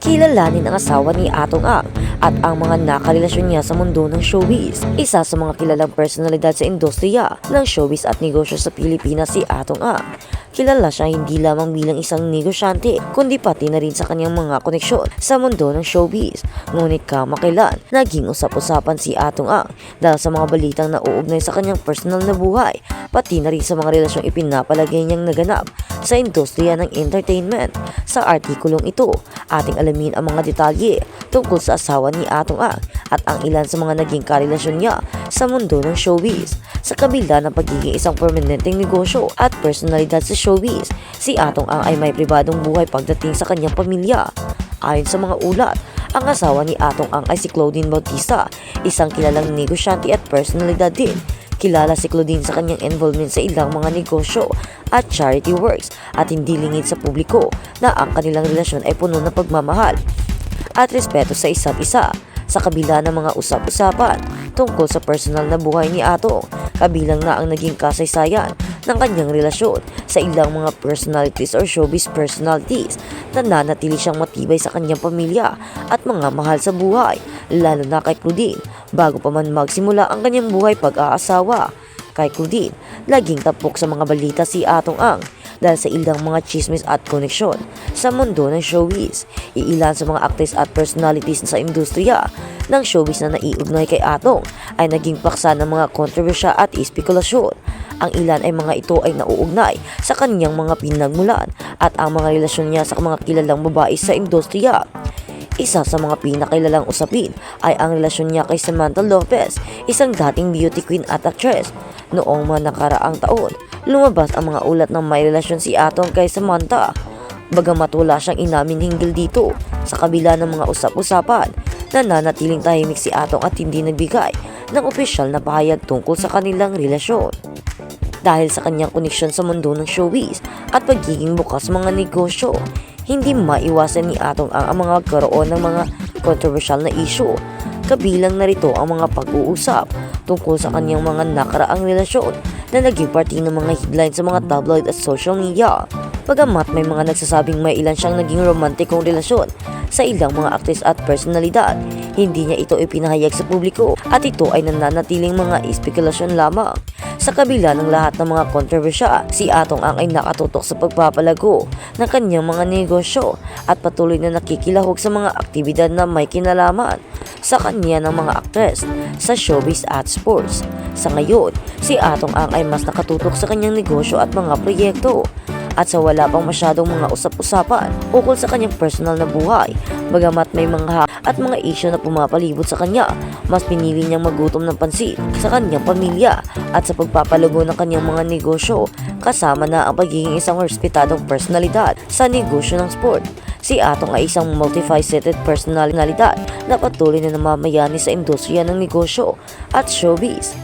Kilalanin ang asawa ni Atong Ang at ang mga nakarelasyon niya sa mundo ng showbiz. Isa sa mga kilalang personalidad sa industriya ng showbiz at negosyo sa Pilipinas si Atong Ang. Kilala siya hindi lamang bilang isang negosyante, kundi pati na rin sa kanyang mga koneksyon sa mundo ng showbiz. Ngunit kamakailan, naging usap-usapan si Atong Ang dahil sa mga balitang nauugnay sa kanyang personal na buhay, pati na rin sa mga relasyong ipinapalagay niyang naganap sa industriya ng entertainment. Sa artikulong ito, ating alamin ang mga detalye tungkol sa asawa ni Atong Ang at ang ilan sa mga naging karelasyon niya sa mundo ng showbiz. Sa kabila ng pagiging isang permanenteng negosyo at personalidad sa showbiz, si Atong Ang ay may pribadong buhay pagdating sa kanyang pamilya. Ayon sa mga ulat, ang asawa ni Atong Ang ay si Claudine Bautista, isang kilalang negosyante at personalidad din. Kilala si Claudine sa kanyang involvement sa ilang mga negosyo at charity works at hindi lingid sa publiko na ang kanilang relasyon ay puno ng pagmamahal at respeto sa isa't isa. Sa kabila ng mga usap-usapan tungkol sa personal na buhay ni Atong, kabilang na ang naging kasaysayan ng kanyang relasyon sa ilang mga personalities or showbiz personalities, nananatili siyang matibay sa kanyang pamilya at mga mahal sa buhay, lalo na kay Claudine, bago pa man magsimula ang kanyang buhay pag-aasawa. Kay Claudine, laging tapok sa mga balita si Atong Ang dahil sa ilang mga chismis at koneksyon sa mundo ng showbiz. Iilan sa mga actress at personalities sa industriya ng showbiz na naiugnay kay Atong ay naging paksa ng mga kontrobersya at espekulasyon. Ang ilan ay mga ito ay nauugnay sa kanyang mga pinagmulan at ang mga relasyon niya sa mga kilalang babae sa industriya. Isa sa mga pinakailalang usapin ay ang relasyon niya kay Samantha Lopez, isang dating beauty queen at actress. Noong mga nakaraang taon, lumabas ang mga ulat ng may relasyon si Atong kay Samantha. Bagamat wala siyang inamin hinggil dito, sa kabila ng mga usap-usapan, nananatiling tahimik si Atong at hindi nagbigay ng opisyal na pahayag tungkol sa kanilang relasyon. Dahil sa kanyang koneksyon sa mundo ng showbiz at pagiging bukas mga negosyo, hindi maiwasan ni Atong ang mga magkaroon ng mga kontrobersyal na issue. Kabilang na rito ang mga pag-uusap tungkol sa kanyang mga nakaraang relasyon na naging parte ng mga headlines sa mga tabloid at social media. Bagamat may mga nagsasabing may ilan siyang naging romantikong relasyon sa ilang mga aktres at personalidad, hindi niya ito ipinahayag sa publiko at ito ay nananatiling mga espekulasyon lamang. Sa kabila ng lahat ng mga kontrobersya, si Atong Ang ay nakatutok sa pagpapalago ng kanyang mga negosyo at patuloy na nakikilahok sa mga aktibidad na may kinalaman sa kanya ng mga aktres sa showbiz at sports. Sa ngayon, si Atong Ang ay mas nakatutok sa kanyang negosyo at mga proyekto. At sa wala pang masyadong mga usap-usapan ukol sa kanyang personal na buhay, bagamat may mga at mga issue na pumapalibot sa kanya, mas pinili niyang magutom ng pansin sa kanyang pamilya at sa pagpapalago ng kanyang mga negosyo, kasama na ang pagiging isang respetadong personalidad sa negosyo ng sport. Si Atong ay isang multifaceted personalidad na patuloy na namamayani sa industriya ng negosyo at showbiz.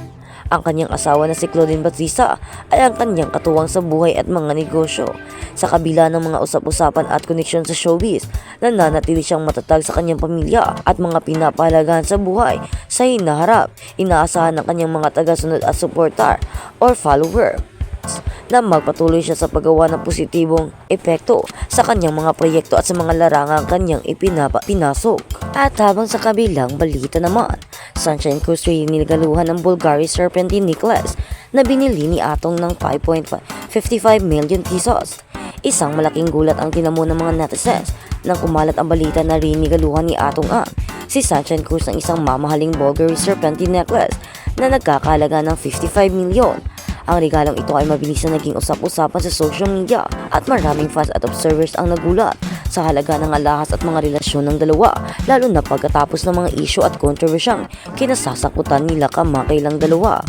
Ang kanyang asawa na si Claudine Bautista ay ang kanyang katuwang sa buhay at mga negosyo. Sa kabila ng mga usap-usapan at koneksyon sa showbiz, nananatili siyang matatag sa kanyang pamilya at mga pinapahalagahan sa buhay. Sa hinaharap, inaasahan ng kanyang mga tagasunod at supporter or follower na magpatuloy siya sa paggawa ng positibong epekto sa kanyang mga proyekto at sa mga larangang kanyang pinasok. At habang sa kabilang balita naman, Sunshine Coast nigaluhan ng Bulgari Serpentine necklace na binili ni Atong ng 5.55 million pesos. Isang malaking gulat ang tinamo ng mga netizens nang kumalat ang balita na rinigaluhan ni Atong Ang si Sunshine Coast ng isang mamahaling Bulgari Serpentine necklace na nagkakahalaga ng 55 million. Ang regalong ito ay mabilis na naging usap-usapan sa social media at maraming fans at observers ang nagulat sa halaga ng alahas at mga relasyon ng dalawa, lalo na pagkatapos ng mga issue at kontrobersyang kinasasakutan nila kamakailang dalawa.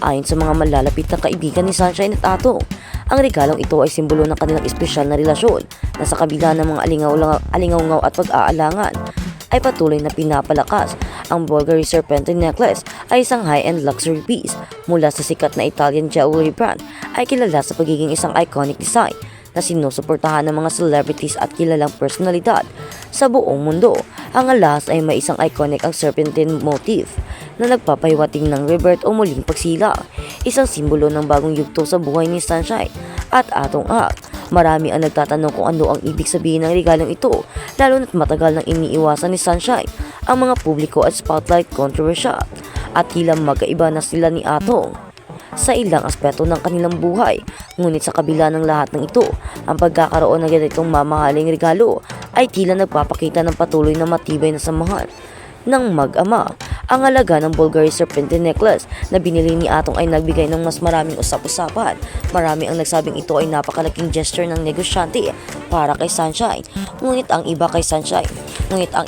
Ayon sa mga malalapit na kaibigan ni Sunshine at Atong, ang regalong ito ay simbolo ng kanilang espesyal na relasyon na sa kabila ng mga alingaw-ngaw at pag-aalangan ay patuloy na pinapalakas. Ang Bulgari Serpentine necklace ay isang high-end luxury piece mula sa sikat na Italian jewelry brand, ay kilala sa pagiging isang iconic design na sinusuportahan ng mga celebrities at kilalang personalidad sa buong mundo. Ang alahas ay may isang iconic ang serpentine motif na nagpapahiwating ng rebirth o muling pagsila, isang simbolo ng bagong yugto sa buhay ni Sunshine at Atong Ang. Marami ang nagtatanong kung ano ang ibig sabihin ng regalong ito, lalo na't matagal nang iniiwasan ni Sunshine ang mga publiko at spotlight controversial at tila magkaiba na sila ni Atong sa ilang aspeto ng kanilang buhay. Ngunit sa kabila ng lahat ng ito, ang pagkakaroon ng ganitong mamahaling regalo ay tila nagpapakita ng patuloy na matibay na samahan ng mag-ama. Ang halaga ng Bulgari Serpentine necklace na binili ni Atong ay nagbigay ng mas maraming usap-usapan. Marami ang nagsabing ito ay napakalaking gesture ng negosyante para kay Sunshine. Ngunit ang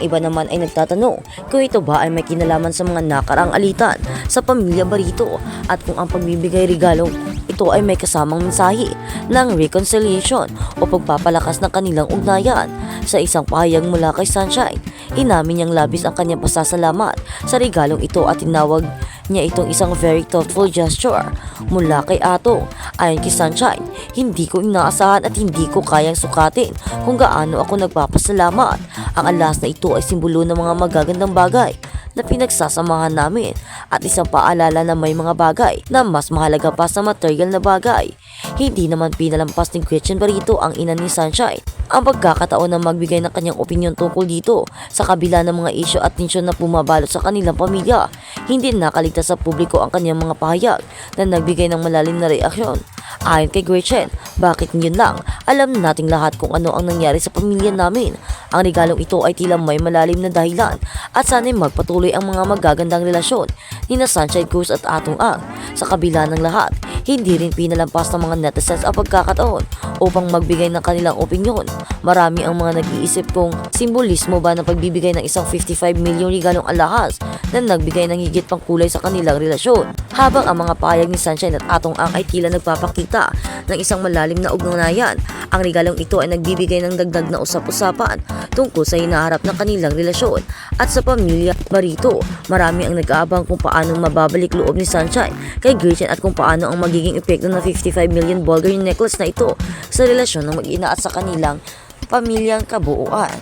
iba naman ay nagtatanong kung ito ba ay may kinalaman sa mga nakaraang alitan sa pamilya Barito at kung ang pagbibigay regalong ito ay may kasamang mensahe ng reconciliation o pagpapalakas ng kanilang ugnayan. Sa isang pahayag mula kay Sunshine, inamin niyang labis ang kanyang pasasalamat sa regalong ito at tinawag niya itong isang very thoughtful gesture mula kay Atong. Ayon kay Sunshine, hindi ko inaasahan at hindi ko kayang sukatin kung gaano ako nagpapasalamat. Ang alas na ito ay simbolo ng mga magagandang bagay na pinagsasamahan namin at isang paalala na may mga bagay na mas mahalaga pa sa material na bagay. Hindi naman pinalampas ni Gretchen Barito, ang ina ni Sunshine, ang pagkakataon na magbigay ng kanyang opinyon tungkol dito. Sa kabila ng mga isyu at tensyon na pumabalot sa kanilang pamilya, hindi nakaligtas sa publiko ang kanyang mga pahayag na nagbigay ng malalim na reaksyon. Ayon kay Gretchen, bakit yun lang? Alam nating lahat kung ano ang nangyari sa pamilya namin. Ang regalong ito ay tila may malalim na dahilan at sana'y magpatuloy ang mga magagandang relasyon ni na Sunshine Cruz at Atong Ang. Sa kabila ng lahat, hindi rin pinalampas ng mga netizens ang pagkakataon upang magbigay ng kanilang opinyon. Marami ang mga nag-iisip kung simbolismo ba ng pagbibigay ng isang 55 milyon regalong alahas na nagbigay ng higit pang kulay sa kanilang relasyon. Habang ang mga pahayag ni Sunshine at Atong Ang ay tila nagpapakita ng isang malalim na ugnayan, ang regalong ito ay nagbibigay ng dagdag na usap-usapan tungkol sa hinaharap ng kanilang relasyon. At sa pamilya Barito, marami ang nag-aabang kung paano mababalik loob ni Sunshine kay Gretchen at kung paano ang magiging epekto ng 55 million Bulgari necklace na ito sa relasyon ng mag-ina at sa kanilang pamilyang kabuuan.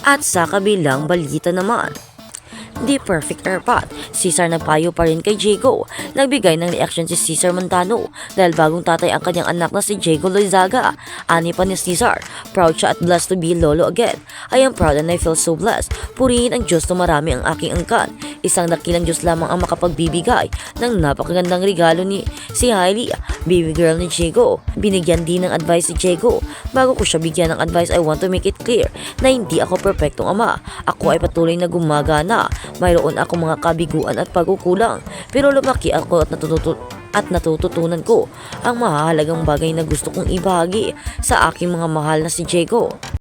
At sa kabilang balita naman, The Perfect Airpot, Cesar nagpayo pa rin kay Jago. Nagbigay ng reaksyon si Cesar Montano dahil bagong tatay ang kanyang anak na si Jago Loizaga. Ani pa ni Cesar, proud siya at blessed to be lolo again. I am proud and I feel so blessed. Purihin ang Diyos na marami ang aking angkan. Isang dakilang Diyos lamang ang makapagbibigay ng napakagandang regalo ni si Hailey, baby girl ni Jago. Binigyan din ng advice si Jago. Bago ko siya bigyan ng advice, I want to make it clear na hindi ako perfectong ama. Ako ay patuloy na gumagana. Mayroon ako mga kabiguan at pagkukulang, pero lumaki ako at natututunan ko ang mahalagang bagay na gusto kong ibahagi sa aking mga mahal na si Jago.